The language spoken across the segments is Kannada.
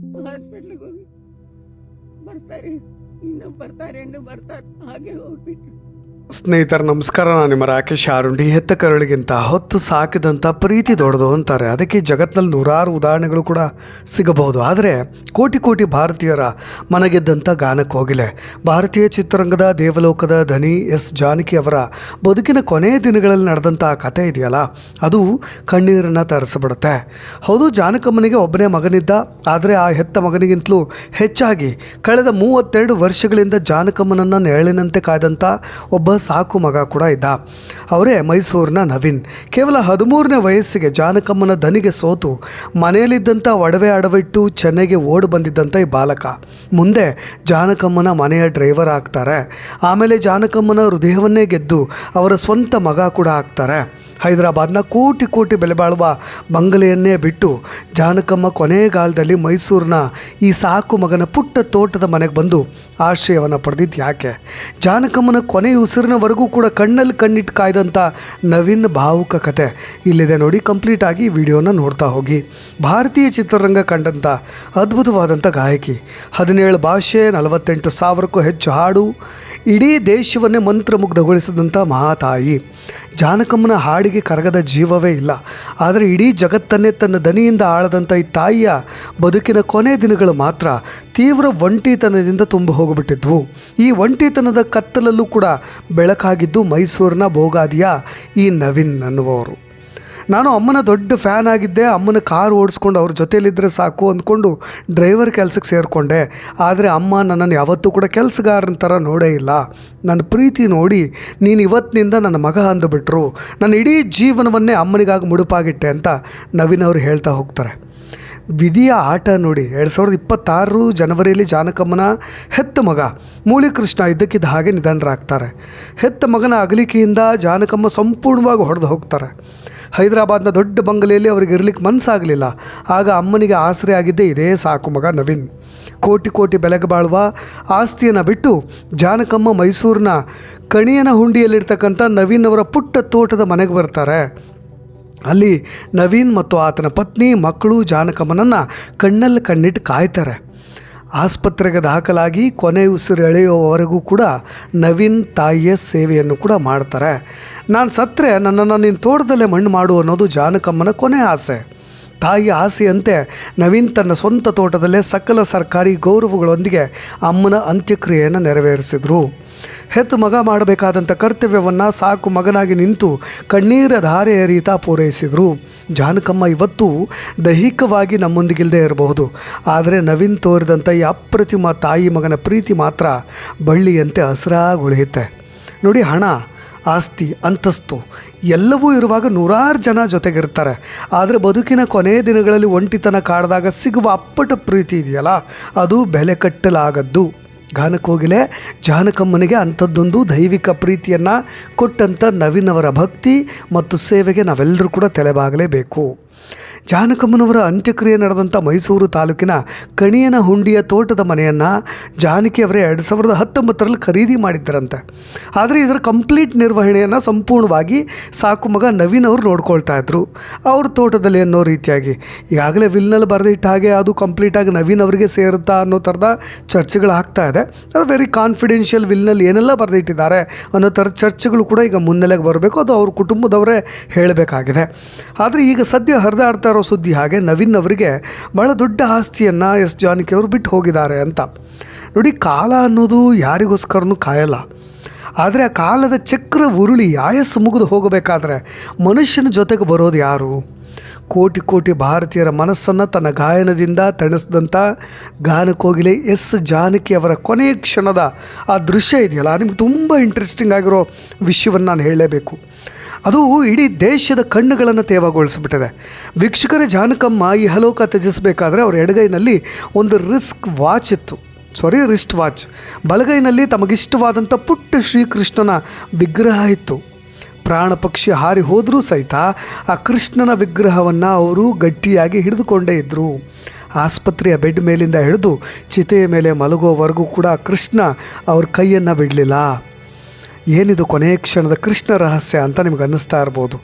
ಹಾಸ್ಪಿಟ್ಲಿಗೆ ಹೋಗಿ ಬರ್ತಾರೆ, ಇನ್ನೂ ಬರ್ತಾರೆ ಹಾಗೆ ಹೋಗ್ಬಿಟ್ಟು. ಸ್ನೇಹಿತರೆ ನಮಸ್ಕಾರ, ನಾನು ನಿಮ್ಮ ರಾಕೇಶ್ ಆರುಂಡಿ. ಹೆತ್ತ ಕರುಳಿಗಿಂತ ಹೊತ್ತು ಸಾಕಿದಂಥ ಪ್ರೀತಿ ದೊಡ್ಡದು ಅಂತಾರೆ. ಅದಕ್ಕೆ ಜಗತ್ತಿನಲ್ಲಿ ನೂರಾರು ಉದಾಹರಣೆಗಳು ಕೂಡ ಸಿಗಬಹುದು. ಆದರೆ ಕೋಟಿ ಕೋಟಿ ಭಾರತೀಯರ ಮನಗೆದ್ದಂಥ ಗಾನಕೋಗಿಲೆ, ಭಾರತೀಯ ಚಿತ್ರರಂಗದ ದೇವಲೋಕದ ಧನಿ ಎಸ್ ಜಾನಕಿ ಅವರ ಬದುಕಿನ ಕೊನೆಯ ದಿನಗಳಲ್ಲಿ ನಡೆದಂಥ ಕಥೆ ಇದೆಯಲ್ಲ, ಅದು ಕಣ್ಣೀರನ್ನು ತರಿಸಿಬಿಡುತ್ತೆ. ಹೌದು, ಜಾನಕಮ್ಮನಿಗೆ ಒಬ್ಬನೇ ಮಗನಿದ್ದ. ಆದರೆ ಆ ಹೆತ್ತ ಮಗನಿಗಿಂತಲೂ ಹೆಚ್ಚಾಗಿ ಕಳೆದ 32 ವರ್ಷಗಳಿಂದ ಜಾನಕಮ್ಮನನ್ನು ನೆರಳಿನಂತೆ ಕಾಯ್ದಂಥ ಒಬ್ಬ ಸಾಕು ಮಗ ಕೂಡ ಇದ್ದ. ಅವರೇ ಮೈಸೂರಿನ ನವೀನ್. ಕೇವಲ 13ನೇ ವಯಸ್ಸಿಗೆ ಜಾನಕಮ್ಮನ ದನಿಗೆ ಸೋತು ಮನೆಯಲ್ಲಿದ್ದಂಥ ಒಡವೆ ಅಡವಿಟ್ಟು ಚೆನ್ನೈಗೆ ಓಡಿ ಬಂದಿದ್ದಂಥ ಈ ಬಾಲಕ ಮುಂದೆ ಜಾನಕಮ್ಮನ ಮನೆಯ ಡ್ರೈವರ್ ಆಗ್ತಾರೆ. ಆಮೇಲೆ ಜಾನಕಮ್ಮನ ಹೃದಯವನ್ನೇ ಗೆದ್ದು ಅವರ ಸ್ವಂತ ಮಗ ಕೂಡ ಆಗ್ತಾರೆ. ಹೈದರಾಬಾದ್ನ ಕೋಟಿ ಕೋಟಿ ಬೆಲೆ ಬಾಳುವ ಬಂಗಲೆಯನ್ನೇ ಬಿಟ್ಟು ಜಾನಕಮ್ಮ ಕೊನೆಗಾಲದಲ್ಲಿ ಮೈಸೂರಿನ ಈ ಸಾಕು ಮಗನ ಪುಟ್ಟ ತೋಟದ ಮನೆಗೆ ಬಂದು ಆಶ್ರಯವನ್ನು ಪಡೆದಿದ್ದು ಯಾಕೆ? ಜಾನಕಮ್ಮನ ಕೊನೆಯ ಉಸಿರಿನವರೆಗೂ ಕೂಡ ಕಣ್ಣಲ್ಲಿ ಕಣ್ಣಿಟ್ಟು ಕಾಯ್ದಂಥ ನವೀನ್ ಭಾವುಕ ಕತೆ ಇಲ್ಲಿದೆ ನೋಡಿ. ಕಂಪ್ಲೀಟ್ ಆಗಿ ಈ ವಿಡಿಯೋನ ನೋಡ್ತಾ ಹೋಗಿ. ಭಾರತೀಯ ಚಿತ್ರರಂಗ ಕಂಡಂಥ ಅದ್ಭುತವಾದಂಥ ಗಾಯಕಿ, 17 ಭಾಷೆ, 48,000ಕ್ಕೂ ಹೆಚ್ಚು ಹಾಡು, ಇಡೀ ದೇಶವನ್ನೇ ಮಂತ್ರಮುಗ್ಧಗೊಳಿಸಿದಂಥ ಮಹಾತಾಯಿ. ಜಾನಕಮ್ಮನ ಹಾಡಿಗೆ ಕರಗದ ಜೀವವೇ ಇಲ್ಲ. ಆದರೆ ಇಡೀ ಜಗತ್ತನ್ನೇ ತನ್ನ ದನಿಯಿಂದ ಆಳದಂಥ ಈ ತಾಯಿಯ ಬದುಕಿನ ಕೊನೆ ದಿನಗಳು ಮಾತ್ರ ತೀವ್ರ ಒಂಟಿತನದಿಂದ ತುಂಬಿ ಹೋಗಿಬಿಟ್ಟಿದ್ವು. ಈ ಒಂಟಿತನದ ಕತ್ತಲಲ್ಲೂ ಕೂಡ ಬೆಳಕಾಗಿದ್ದು ಮೈಸೂರಿನ ಭೋಗಾದಿಯ ಈ ನವೀನ್ ಅನ್ನುವವರು. ನಾನು ಅಮ್ಮನ ದೊಡ್ಡ ಫ್ಯಾನ್ ಆಗಿದ್ದೆ. ಅಮ್ಮನ ಕಾರು ಓಡಿಸ್ಕೊಂಡು ಅವ್ರ ಜೊತೆಯಲ್ಲಿದ್ದರೆ ಸಾಕು ಅಂದ್ಕೊಂಡು ಡ್ರೈವರ್ ಕೆಲಸಕ್ಕೆ ಸೇರಿಕೊಂಡೆ. ಆದರೆ ಅಮ್ಮ ನನ್ನನ್ನು ಯಾವತ್ತೂ ಕೂಡ ಕೆಲಸಗಾರನ ಥರ ನೋಡೇ ಇಲ್ಲ. ನನ್ನ ಪ್ರೀತಿ ನೋಡಿ ನೀನು ಇವತ್ತಿನಿಂದ ನನ್ನ ಮಗ ಅಂದುಬಿಟ್ರು. ನನ್ನ ಇಡೀ ಜೀವನವನ್ನೇ ಅಮ್ಮನಿಗಾಗಿ ಮುಡುಪಾಗಿಟ್ಟೆ ಅಂತ ನವೀನ್ ಅವರು ಹೇಳ್ತಾ ಹೋಗ್ತಾರೆ. ವಿಧಿಯ ಆಟ ನೋಡಿ. 2026 ಜನವರಿಯಲ್ಲಿ ಜಾನಕಮ್ಮನ ಹೆತ್ತ ಮಗ ಮೂಳಿಕೃಷ್ಣ ಇದ್ದಕ್ಕಿದ್ದ ಹಾಗೆ ನಿಧನರಾಗ್ತಾರೆ. ಹೆತ್ತ ಮಗನ ಅಗಲಿಕೆಯಿಂದ ಜಾನಕಮ್ಮ ಸಂಪೂರ್ಣವಾಗಿ ಹೊಡೆದು ಹೋಗ್ತಾರೆ. ಹೈದರಾಬಾದ್ನ ದೊಡ್ಡ ಬಂಗಲೆಯಲ್ಲಿ ಅವ್ರಿಗೆ ಇರಲಿಕ್ಕೆ ಮನಸ್ಸಾಗಲಿಲ್ಲ. ಆಗ ಅಮ್ಮನಿಗೆ ಆಸರೆ ಆಗಿದ್ದೇ ಇದೇ ಸಾಕು ಮಗ ನವೀನ್. ಕೋಟಿ ಕೋಟಿ ಬೆಲೆಗೆ ಬಾಳುವ ಆಸ್ತಿಯನ್ನು ಬಿಟ್ಟು ಜಾನಕಮ್ಮ ಮೈಸೂರಿನ ಕಣಿಯನ ಹುಂಡಿಯಲ್ಲಿರ್ತಕ್ಕಂಥ ನವೀನ್ ಅವರ ಪುಟ್ಟ ತೋಟದ ಮನೆಗೆ ಬರ್ತಾರೆ. ಅಲ್ಲಿ ನವೀನ್ ಮತ್ತು ಆತನ ಪತ್ನಿ ಮಕ್ಕಳು ಜಾನಕಮ್ಮನನ್ನು ಕಣ್ಣಲ್ಲಿ ಕಣ್ಣಿಟ್ಟು ಕಾಯ್ತಾರೆ. ಆಸ್ಪತ್ರೆಗೆ ದಾಖಲಾಗಿ ಕೊನೆ ಉಸಿರು ಎಳೆಯುವವರೆಗೂ ಕೂಡ ನವೀನ್ ತಾಯಿಯ ಸೇವೆಯನ್ನು ಕೂಡ ಮಾಡ್ತಾರೆ. ನಾನು ಸತ್ತರೆ ನನ್ನನ್ನು ನೀನು ತೋಟದಲ್ಲೇ ಮಣ್ಣು ಮಾಡು ಅನ್ನೋದು ಜಾನಕಮ್ಮನ ಕೊನೆ ಆಸೆ. ತಾಯಿ ಆಸೆಯಂತೆ ನವೀನ್ ತನ್ನ ಸ್ವಂತ ತೋಟದಲ್ಲೇ ಸಕಲ ಸರ್ಕಾರಿ ಗೌರವಗಳೊಂದಿಗೆ ಅಮ್ಮನ ಅಂತ್ಯಕ್ರಿಯೆಯನ್ನು ನೆರವೇರಿಸಿದರು. ಹೆತ್ತು ಮಗ ಮಾಡಬೇಕಾದಂಥ ಕರ್ತವ್ಯವನ್ನು ಸಾಕು ಮಗನಾಗಿ ನಿಂತು ಕಣ್ಣೀರ ಧಾರೆ ಎರೀತಾ ಪೂರೈಸಿದರು. ಜಾನಕಮ್ಮ ಇವತ್ತು ದೈಹಿಕವಾಗಿ ನಮ್ಮೊಂದಿಗಿಲ್ಲದೆ ಇರಬಹುದು, ಆದರೆ ನವೀನ್ ತೋರಿದಂಥ ಈ ಅಪ್ರತಿಮ ತಾಯಿ ಮಗನ ಪ್ರೀತಿ ಮಾತ್ರ ಬಳ್ಳಿಯಂತೆ ಹಸಿರಾಗಿ ಉಳಿಯುತ್ತೆ ನೋಡಿ. ಹಣ, ಆಸ್ತಿ, ಅಂತಸ್ತು ಎಲ್ಲವೂ ಇರುವಾಗ ನೂರಾರು ಜನ ಜೊತೆಗಿರ್ತಾರೆ. ಆದರೆ ಬದುಕಿನ ಕೊನೆಯ ದಿನಗಳಲ್ಲಿ ಒಂಟಿತನ ಕಾಡಿದಾಗ ಸಿಗುವ ಅಪ್ಪಟ ಪ್ರೀತಿ ಇದೆಯಲ್ಲ, ಅದು ಬೆಲೆ ಕಟ್ಟಲಾಗದ್ದು. ಗಾನಕೋಗಿಲೆ ಜಾನಕಮ್ಮನಿಗೆ ಅಂಥದ್ದೊಂದು ದೈವಿಕ ಪ್ರೀತಿಯನ್ನು ಕೊಟ್ಟಂಥ ನವೀನ್ ಅವರ ಭಕ್ತಿ ಮತ್ತು ಸೇವೆಗೆ ನಾವೆಲ್ಲರೂ ಕೂಡ ತಲೆಬಾಗಲೇಬೇಕು. ಜಾನಕಮ್ಮನವರ ಅಂತ್ಯಕ್ರಿಯೆ ನಡೆದಂಥ ಮೈಸೂರು ತಾಲೂಕಿನ ಕಣಿಯನ ಹುಂಡಿಯ ತೋಟದ ಮನೆಯನ್ನು ಜಾನಕಿ ಅವರೇ 2019ರಲ್ಲಿ ಖರೀದಿ ಮಾಡಿದ್ದರಂತೆ. ಆದರೆ ಇದರ ಕಂಪ್ಲೀಟ್ ನಿರ್ವಹಣೆಯನ್ನು ಸಂಪೂರ್ಣವಾಗಿ ಸಾಕು ಮಗ ನವೀನ್ ಅವರು ನೋಡ್ಕೊಳ್ತಾ ಇದ್ರು ಅವ್ರ ತೋಟದಲ್ಲಿ ಅನ್ನೋ ರೀತಿಯಾಗಿ. ಈಗಾಗಲೇ ವಿಲ್ನಲ್ಲಿ ಬರೆದಿಟ್ಟ ಹಾಗೆ ಅದು ಕಂಪ್ಲೀಟಾಗಿ ನವೀನ್ ಅವರಿಗೆ ಸೇರುತ್ತಾ ಅನ್ನೋ ಥರದ ಚರ್ಚೆಗಳು ಆಗ್ತಾ ಇದೆ. ಅದು ವೆರಿ ಕಾನ್ಫಿಡೆನ್ಷಿಯಲ್ ವಿಲ್ನಲ್ಲಿ ಏನೆಲ್ಲ ಬರೆದಿಟ್ಟಿದ್ದಾರೆ ಅನ್ನೋ ಥರದ ಚರ್ಚೆಗಳು ಕೂಡ ಈಗ ಮುನ್ನೆಲೆಗೆ ಬರಬೇಕು. ಅದು ಅವ್ರ ಕುಟುಂಬದವರೇ ಹೇಳಬೇಕಾಗಿದೆ. ಆದರೆ ಈಗ ಸದ್ಯ ಹರಿದಾಡ್ತಾ ಇರೋ ಸುದ್ದಿ ಹಾಗೆ ನವೀನ್ ಅವರಿಗೆ ಬಹಳ ದೊಡ್ಡ ಆಸ್ತಿಯನ್ನು ಎಸ್ ಜಾನಕಿ ಅವರು ಬಿಟ್ಟು ಹೋಗಿದ್ದಾರೆ ಅಂತ ನೋಡಿ. ಕಾಲ ಅನ್ನೋದು ಯಾರಿಗೋಸ್ಕರನೂ ಕಾಯಲ್ಲ. ಆದರೆ ಆ ಕಾಲದ ಚಕ್ರ ಉರುಳಿ ಆಯಸ್ಸು ಮುಗಿದು ಹೋಗಬೇಕಾದ್ರೆ ಮನುಷ್ಯನ ಜೊತೆಗೆ ಬರೋದು ಯಾರು? ಕೋಟಿ ಕೋಟಿ ಭಾರತೀಯರ ಮನಸ್ಸನ್ನು ತನ್ನ ಗಾಯನದಿಂದ ತಣಿಸಿದಂಥ ಗಾನಕೋಗಿಲೆ ಎಸ್ ಜಾನಕಿ ಅವರ ಕೊನೆಯ ಕ್ಷಣದ ಆ ದೃಶ್ಯ ಇದೆಯಲ್ಲ, ನಿಮ್ಗೆ ತುಂಬ ಇಂಟ್ರೆಸ್ಟಿಂಗ್ ಆಗಿರೋ ವಿಷಯವನ್ನು ನಾನು ಹೇಳಲೇಬೇಕು. ಅದು ಇಡೀ ದೇಶದ ಕಣ್ಣುಗಳನ್ನು ತೇವಗೊಳಿಸಿಬಿಟ್ಟಿದೆ. ವೀಕ್ಷಕರೇ, ಜಾನಕಮ್ಮ ಈ ಹಲೋಕ ತ್ಯಜಿಸಬೇಕಾದ್ರೆ ಅವ್ರ ಎಡಗೈನಲ್ಲಿ ಒಂದು ರಿಸ್ಟ್ ವಾಚ್, ಬಲಗೈನಲ್ಲಿ ತಮಗಿಷ್ಟವಾದಂಥ ಪುಟ್ಟ ಶ್ರೀಕೃಷ್ಣನ ವಿಗ್ರಹ ಇತ್ತು. ಪ್ರಾಣ ಪಕ್ಷಿ ಹಾರಿ ಹೋದರೂ ಸಹಿತ ಆ ಕೃಷ್ಣನ ವಿಗ್ರಹವನ್ನು ಅವರು ಗಟ್ಟಿಯಾಗಿ ಹಿಡಿದುಕೊಂಡೇ ಇದ್ದರು. ಆಸ್ಪತ್ರೆಯ ಬೆಡ್ ಮೇಲಿಂದ ಹಿಡಿದು ಚಿತೆಯ ಮೇಲೆ ಮಲಗುವವರೆಗೂ ಕೂಡ ಕೃಷ್ಣ ಅವ್ರ ಕೈಯನ್ನು ಬಿಡಲಿಲ್ಲ. ಏನಿದು ಕೊನೆಯ ಕ್ಷಣದ ಕೃಷ್ಣ ರಹಸ್ಯ ಅಂತ ನಿಮ್ಗೆ ಅನ್ನಿಸ್ತಾ ಇರ್ಬೋದು.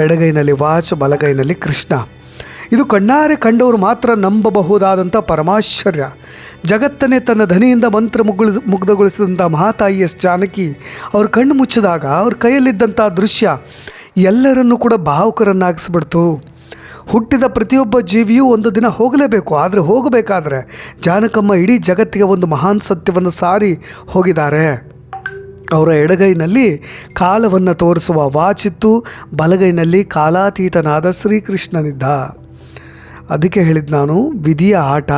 ಎಡಗೈನಲ್ಲಿ ವಾಚ್, ಬಲಗೈನಲ್ಲಿ ಕೃಷ್ಣ. ಇದು ಕಣ್ಣಾರೆ ಕಂಡವರು ಮಾತ್ರ ನಂಬಬಹುದಾದಂಥ ಪರಮಾಶ್ಚರ್ಯ. ಜಗತ್ತನ್ನೇ ತನ್ನ ಧ್ವನಿಯಿಂದ ಮಂತ್ರ ಮುಗ್ಧಗೊಳಿಸಿದಂಥ ಮಹಾತಾಯಿ ಎಸ್ ಜಾನಕಿ ಅವ್ರ ಕಣ್ಣು ಮುಚ್ಚಿದಾಗ ಅವ್ರ ಕೈಯಲ್ಲಿದ್ದಂಥ ದೃಶ್ಯ ಎಲ್ಲರನ್ನೂ ಕೂಡ ಭಾವುಕರನ್ನಾಗಿಸ್ಬಿಡ್ತು. ಹುಟ್ಟಿದ ಪ್ರತಿಯೊಬ್ಬ ಜೀವಿಯೂ ಒಂದು ದಿನ ಹೋಗಲೇಬೇಕು. ಆದರೆ ಹೋಗಬೇಕಾದ್ರೆ ಜಾನಕಮ್ಮ ಇಡೀ ಜಗತ್ತಿಗೆ ಒಂದು ಮಹಾನ್ ಸತ್ಯವನ್ನು ಸಾರಿ ಹೋಗಿದ್ದಾರೆ. ಅವರ ಎಡಗೈನಲ್ಲಿ ಕಾಲವನ್ನು ತೋರಿಸುವ ವಾಚಿತ್ತು, ಬಲಗೈನಲ್ಲಿ ಕಾಲಾತೀತನಾದ ಶ್ರೀಕೃಷ್ಣನಿದ್ದ. ಅದಕ್ಕೆ ಹೇಳಿದ್ದು ನಾನು, ವಿಧಿಯ ಆಟ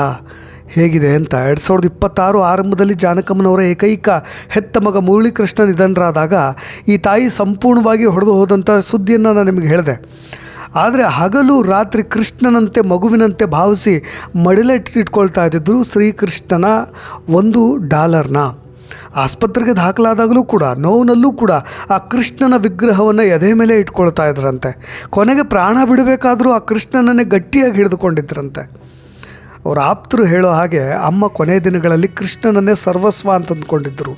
ಹೇಗಿದೆ ಅಂತ. 2026 ಆರಂಭದಲ್ಲಿ ಜಾನಕಮ್ಮನವರ ಏಕೈಕ ಹೆತ್ತ ಮಗ ಮುರಳೀಕೃಷ್ಣ ನಿಧನರಾದಾಗ ಈ ತಾಯಿ ಸಂಪೂರ್ಣವಾಗಿ ಹೊಡೆದು ಹೋದಂಥ ಸುದ್ದಿಯನ್ನು ನಾನು ನಿಮಗೆ ಹೇಳಿದೆ. ಆದರೆ ಹಗಲು ರಾತ್ರಿ ಕೃಷ್ಣನಂತೆ ಮಗುವಿನಂತೆ ಭಾವಿಸಿ ಮಡಿಲಿಟ್ಟಿಟ್ಕೊಳ್ತಾ ಇದ್ದಿದ್ರು ಶ್ರೀಕೃಷ್ಣನ $1. ಆಸ್ಪತ್ರೆಗೆ ದಾಖಲಾದಾಗಲೂ ಕೂಡ ನೋವಿನಲ್ಲೂ ಕೂಡ ಆ ಕೃಷ್ಣನ ವಿಗ್ರಹವನ್ನು ಎದೆ ಮೇಲೆ ಇಟ್ಕೊಳ್ತಾ ಇದ್ರಂತೆ. ಕೊನೆಗೆ ಪ್ರಾಣ ಬಿಡಬೇಕಾದರೂ ಆ ಕೃಷ್ಣನನ್ನೇ ಗಟ್ಟಿಯಾಗಿ ಹಿಡಿದುಕೊಂಡಿದ್ರಂತೆ. ಅವ್ರ ಆಪ್ತರು ಹೇಳೋ ಹಾಗೆ ಅಮ್ಮ ಕೊನೆಯ ದಿನಗಳಲ್ಲಿ ಕೃಷ್ಣನನ್ನೇ ಸರ್ವಸ್ವ ಅಂತ ಅಂದ್ಕೊಂಡಿದ್ದರು.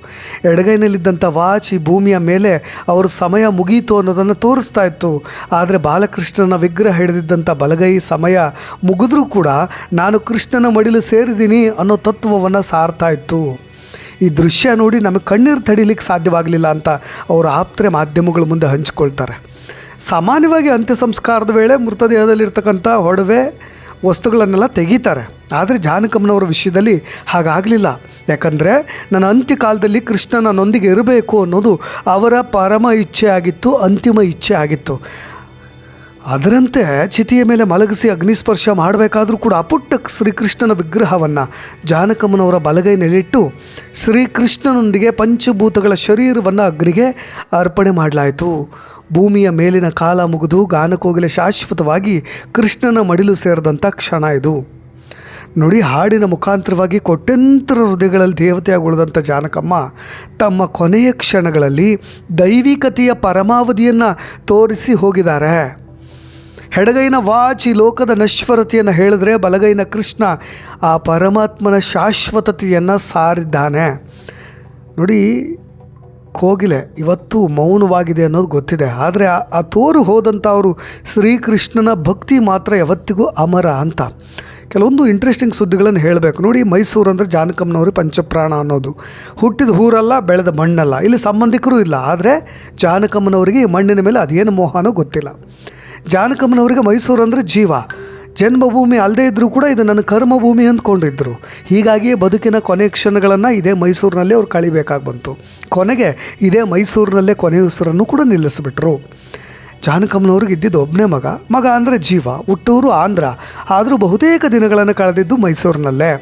ಎಡಗೈನಲ್ಲಿದ್ದಂಥ ವಾಚ್ ಈ ಭೂಮಿಯ ಮೇಲೆ ಅವ್ರ ಸಮಯ ಮುಗೀತು ಅನ್ನೋದನ್ನು ತೋರಿಸ್ತಾ ಇತ್ತು. ಆದರೆ ಬಾಲಕೃಷ್ಣನ ವಿಗ್ರಹ ಹಿಡಿದಿದ್ದಂಥ ಬಲಗೈ ಸಮಯ ಮುಗಿದ್ರೂ ಕೂಡ ನಾನು ಕೃಷ್ಣನ ಮಡಿಲು ಸೇರಿದ್ದೀನಿ ಅನ್ನೋ ತತ್ವವನ್ನು ಸಾರ್ತಾ ಇತ್ತು. ಈ ದೃಶ್ಯ ನೋಡಿ ನಮಗೆ ಕಣ್ಣೀರು ತಡಿಲಿಕ್ಕೆ ಸಾಧ್ಯವಾಗಲಿಲ್ಲ ಅಂತ ಅವರ ಆಪ್ತರೆ ಮಾಧ್ಯಮಗಳ ಮುಂದೆ ಹಂಚಿಕೊಳ್ತಾರೆ. ಸಾಮಾನ್ಯವಾಗಿ ಅಂತ್ಯ ಸಂಸ್ಕಾರದ ವೇಳೆ ಮೃತದೇಹದಲ್ಲಿರ್ತಕ್ಕಂಥ ಒಡವೆ ವಸ್ತುಗಳನ್ನೆಲ್ಲ ತೆಗೀತಾರೆ. ಆದರೆ ಜಾನಕಮ್ಮನವರ ವಿಷಯದಲ್ಲಿ ಹಾಗಾಗಲಿಲ್ಲ. ಯಾಕಂದರೆ ನನ್ನ ಅಂತ್ಯಕಾಲದಲ್ಲಿ ಕೃಷ್ಣ ನನ್ನೊಂದಿಗೆ ಇರಬೇಕು ಅನ್ನೋದು ಅವರ ಪರಮ ಇಚ್ಛೆ ಆಗಿತ್ತು, ಅಂತಿಮ ಇಚ್ಛೆ ಆಗಿತ್ತು. ಅದರಂತೆ ಚಿತೆಯ ಮೇಲೆ ಮಲಗಿಸಿ ಅಗ್ನಿಸ್ಪರ್ಶ ಮಾಡಬೇಕಾದ್ರೂ ಕೂಡ ಅಪುಟ್ಟ ಶ್ರೀಕೃಷ್ಣನ ವಿಗ್ರಹವನ್ನು ಜಾನಕಮ್ಮನವರ ಬಲಗೈನಲ್ಲಿಟ್ಟು ಶ್ರೀಕೃಷ್ಣನೊಂದಿಗೆ ಪಂಚಭೂತಗಳ ಶರೀರವನ್ನು ಅಗ್ನಿಗೆ ಅರ್ಪಣೆ ಮಾಡಲಾಯಿತು. ಭೂಮಿಯ ಮೇಲಿನ ಕಾಲ ಮುಗಿದು ಗಾನಕೋಗಿಲೆ ಶಾಶ್ವತವಾಗಿ ಕೃಷ್ಣನ ಮಡಿಲು ಸೇರಿದಂಥ ಕ್ಷಣ ಇದು. ನೋಡಿ, ಹಾಡಿನ ಮುಖಾಂತರವಾಗಿ ಕೋಟ್ಯಂತರ ಹೃದಯಗಳಲ್ಲಿ ದೇವತೆಯಾಗಿ ಉಳಿದಂಥ ಜಾನಕಮ್ಮ ತಮ್ಮ ಕೊನೆಯ ಕ್ಷಣಗಳಲ್ಲಿ ದೈವಿಕತೆಯ ಪರಮಾವಧಿಯನ್ನು ತೋರಿಸಿ ಹೋಗಿದ್ದಾರೆ. ಎಡಗೈನ ವಾಚ್ ಈ ಲೋಕದ ನಶ್ವರತೆಯನ್ನು ಹೇಳಿದ್ರೆ, ಬಲಗೈನ ಕೃಷ್ಣ ಆ ಪರಮಾತ್ಮನ ಶಾಶ್ವತತೆಯನ್ನು ಸಾರಿದ್ದಾನೆ. ನೋಡಿ, ಕೋಗಿಲೆ ಇವತ್ತು ಮೌನವಾಗಿದೆ ಅನ್ನೋದು ಗೊತ್ತಿದೆ. ಆದರೆ ಆ ತೋರು ಹೋದಂಥವರು ಶ್ರೀಕೃಷ್ಣನ ಭಕ್ತಿ ಮಾತ್ರ ಯಾವತ್ತಿಗೂ ಅಮರ ಅಂತ. ಕೆಲವೊಂದು ಇಂಟ್ರೆಸ್ಟಿಂಗ್ ಸುದ್ದಿಗಳನ್ನು ಹೇಳಬೇಕು. ನೋಡಿ, ಮೈಸೂರು ಅಂದರೆ ಜಾನಕಮ್ಮನವ್ರಿಗೆ ಪಂಚಪ್ರಾಣ ಅನ್ನೋದು. ಹುಟ್ಟಿದ ಊರಲ್ಲ, ಬೆಳೆದ ಮಣ್ಣಲ್ಲ, ಇಲ್ಲಿ ಸಂಬಂಧಿಕರು ಇಲ್ಲ. ಆದರೆ ಜಾನಕಮ್ಮನವರಿಗೆ ಈ ಮಣ್ಣಿನ ಮೇಲೆ ಅದೇನು ಮೋಹನೋ ಗೊತ್ತಿಲ್ಲ. ಜಾನಕಮ್ಮನವರಿಗೆ ಮೈಸೂರು ಅಂದರೆ ಜೀವ, ಜನ್ಮಭೂಮಿ ಅಲ್ಲದೇ ಇದ್ದರೂ ಕೂಡ ಇದು ನನ್ನ ಕರ್ಮಭೂಮಿ ಅಂದ್ಕೊಂಡಿದ್ದರು. ಹೀಗಾಗಿಯೇ ಬದುಕಿನ ಕೊನೆ ಕ್ಷಣಗಳನ್ನು ಇದೇ ಮೈಸೂರಿನಲ್ಲಿ ಅವ್ರು ಕಳಿಬೇಕಾಗಿ ಬಂತು. ಕೊನೆಗೆ ಇದೇ ಮೈಸೂರಿನಲ್ಲೇ ಕೊನೆಯ ಉಸಿರನ್ನು ಕೂಡ ನಿಲ್ಲಿಸಿಬಿಟ್ರು. ಜಾನಕಮ್ಮನವ್ರಿಗೆ ಇದ್ದಿದ್ದು ಒಬ್ಬನೇ ಮಗ ಅಂದರೆ ಜೀವ, ಹುಟ್ಟೂರು ಆಂಧ್ರ, ಆದರೂ ಬಹುತೇಕ ದಿನಗಳನ್ನು ಕಳೆದಿದ್ದು ಮೈಸೂರಿನಲ್ಲೇ.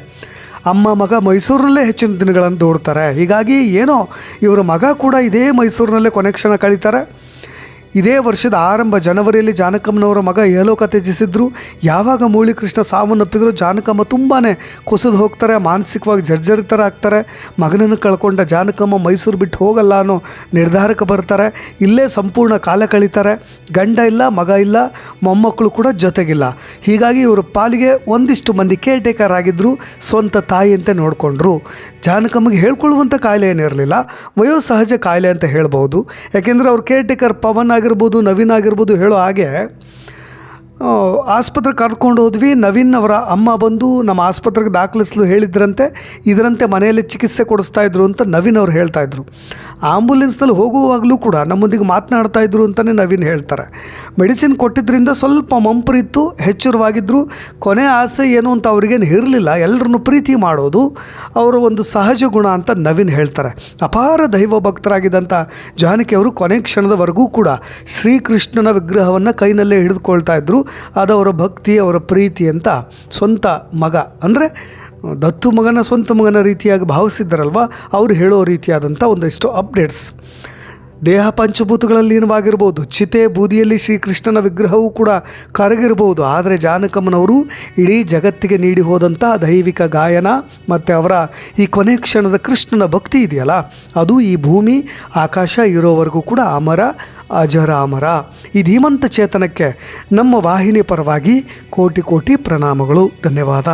ಅಮ್ಮ ಮಗ ಮೈಸೂರಿನಲ್ಲೇ ಹೆಚ್ಚಿನ ದಿನಗಳನ್ನು ದೂಡ್ತಾರೆ. ಹೀಗಾಗಿ ಏನೋ ಇವರ ಮಗ ಕೂಡ ಇದೇ ಮೈಸೂರಿನಲ್ಲೇ ಕೊನೆ ಕ್ಷಣ ಕಳೀತಾರೆ. ಇದೇ ವರ್ಷದ ಆರಂಭ ಜನವರಿಯಲ್ಲಿ ಜಾನಕಮ್ಮನವರ ಮಗ ಏಲೋಕ ತ್ಯಜಿಸಿದ್ರು. ಯಾವಾಗ ಮುರಳೀಕೃಷ್ಣ ಸಾವನ್ನಪ್ಪಿದ್ರು ಜಾನಕಮ್ಮ ತುಂಬಾ ಕುಸಿದು ಹೋಗ್ತಾರೆ, ಮಾನಸಿಕವಾಗಿ ಜರ್ಜರಿತರಾಗ್ತಾರೆ. ಮಗನನ್ನು ಕಳ್ಕೊಂಡ ಜಾನಕಮ್ಮ ಮೈಸೂರು ಬಿಟ್ಟು ಹೋಗಲ್ಲ ಅನ್ನೋ ನಿರ್ಧಾರಕ್ಕೆ ಬರ್ತಾರೆ. ಇಲ್ಲೇ ಸಂಪೂರ್ಣ ಕಾಲ ಕಳೀತಾರೆ. ಗಂಡ ಇಲ್ಲ, ಮಗ ಇಲ್ಲ, ಮೊಮ್ಮಕ್ಕಳು ಕೂಡ ಜೊತೆಗಿಲ್ಲ. ಹೀಗಾಗಿ ಇವರು ಪಾಲಿಗೆ ಒಂದಿಷ್ಟು ಮಂದಿ ಕೇರ್ ಟೇಕರ್ ಆಗಿದ್ದರು, ಸ್ವಂತ ತಾಯಿಯಂತೆ ನೋಡಿಕೊಂಡ್ರು. ಜಾನಕಮ್ಮಗೆ ಹೇಳ್ಕೊಳ್ಳುವಂಥ ಕಾಯಿಲೆ ಏನಿರಲಿಲ್ಲ, ವಯೋಸಹಜ ಕಾಯಿಲೆ ಅಂತ ಹೇಳ್ಬೋದು. ಯಾಕೆಂದರೆ ಅವ್ರ ಕೇರ್ ಟೇಕರ್ ಪವನ್ ಆಗಿರ್ಬೋದು, ನವೀನ್ ಆಗಿರ್ಬೋದು ಹೇಳೋ ಹಾಗೆ ಆಸ್ಪತ್ರೆಗೆ ಕರ್ಕೊಂಡು ಹೋದ್ವಿ. ನವೀನ್ ಅವರ ಅಮ್ಮ ಬಂದು ನಮ್ಮ ಆಸ್ಪತ್ರೆಗೆ ದಾಖಲಿಸಲು ಹೇಳಿದ್ರಂತೆ. ಇದರಂತೆ ಮನೆಯಲ್ಲಿ ಚಿಕಿತ್ಸೆ ಕೊಡಿಸ್ತಾಯಿದ್ರು ಅಂತ ನವೀನ್ ಅವ್ರು ಹೇಳ್ತಾಯಿದ್ರು. ಆಂಬುಲೆನ್ಸ್ನಲ್ಲಿ ಹೋಗುವಾಗಲೂ ಕೂಡ ನಮ್ಮೊಂದಿಗೆ ಮಾತನಾಡ್ತಾಯಿದ್ರು ಅಂತಲೇ ನವೀನ್ ಹೇಳ್ತಾರೆ. ಮೆಡಿಸಿನ್ ಕೊಟ್ಟಿದ್ದರಿಂದ ಸ್ವಲ್ಪ ಮಂಪರಿತ್ತು, ಎಚ್ಚರವಾಗಿದ್ದರು. ಕೊನೆ ಆಸೆ ಏನು ಅಂತ ಅವ್ರಿಗೇನು ಇರಲಿಲ್ಲ, ಎಲ್ಲರನ್ನು ಪ್ರೀತಿ ಮಾಡೋದು ಅವರ ಒಂದು ಸಹಜ ಗುಣ ಅಂತ ನವೀನ್ ಹೇಳ್ತಾರೆ. ಅಪಾರ ದೈವ ಭಕ್ತರಾಗಿದ್ದಂಥ ಜಾನಕಿ ಅವರು ಕೊನೆ ಕ್ಷಣದವರೆಗೂ ಕೂಡ ಶ್ರೀಕೃಷ್ಣನ ವಿಗ್ರಹವನ್ನು ಕೈನಲ್ಲೇ ಹಿಡಿದುಕೊಳ್ತಾ ಇದ್ದರು. ಅದು ಅವರ ಭಕ್ತಿ, ಅವರ ಪ್ರೀತಿ ಅಂತ ಸ್ವಂತ ಮಗ ಅಂದರೆ ದತ್ತು ಮಗನ ಸ್ವಂತ ಮಗನ ರೀತಿಯಾಗಿ ಭಾವಿಸಿದ್ದಾರಲ್ವ, ಅವರು ಹೇಳೋ ರೀತಿಯಾದಂಥ ಒಂದಷ್ಟು ಅಪ್ಡೇಟ್ಸ್. ದೇಹ ಪಂಚಭೂತಗಳಲ್ಲಿ ಲೀನವಾಗಿರ್ಬೋದು, ಚಿತೆ ಬೂದಿಯಲ್ಲಿ ಶ್ರೀಕೃಷ್ಣನ ವಿಗ್ರಹವೂ ಕೂಡ ಕರಗಿರ್ಬೋದು. ಆದರೆ ಜಾನಕಮ್ಮನವರು ಇಡೀ ಜಗತ್ತಿಗೆ ನೀಡಿ ಹೋದಂಥ ದೈವಿಕ ಗಾಯನ ಮತ್ತು ಅವರ ಈ ಕೊನೆ ಕ್ಷಣದ ಕೃಷ್ಣನ ಭಕ್ತಿ ಇದೆಯಲ್ಲ, ಅದು ಈ ಭೂಮಿ ಆಕಾಶ ಇರೋವರೆಗೂ ಕೂಡ ಅಮರ, ಅಜರಾಮರ. ಈ ಧೀಮಂತ ಚೇತನಕ್ಕೆ ನಮ್ಮ ವಾಹಿನಿ ಪರವಾಗಿ ಕೋಟಿ ಕೋಟಿ ಪ್ರಣಾಮಗಳು. ಧನ್ಯವಾದ.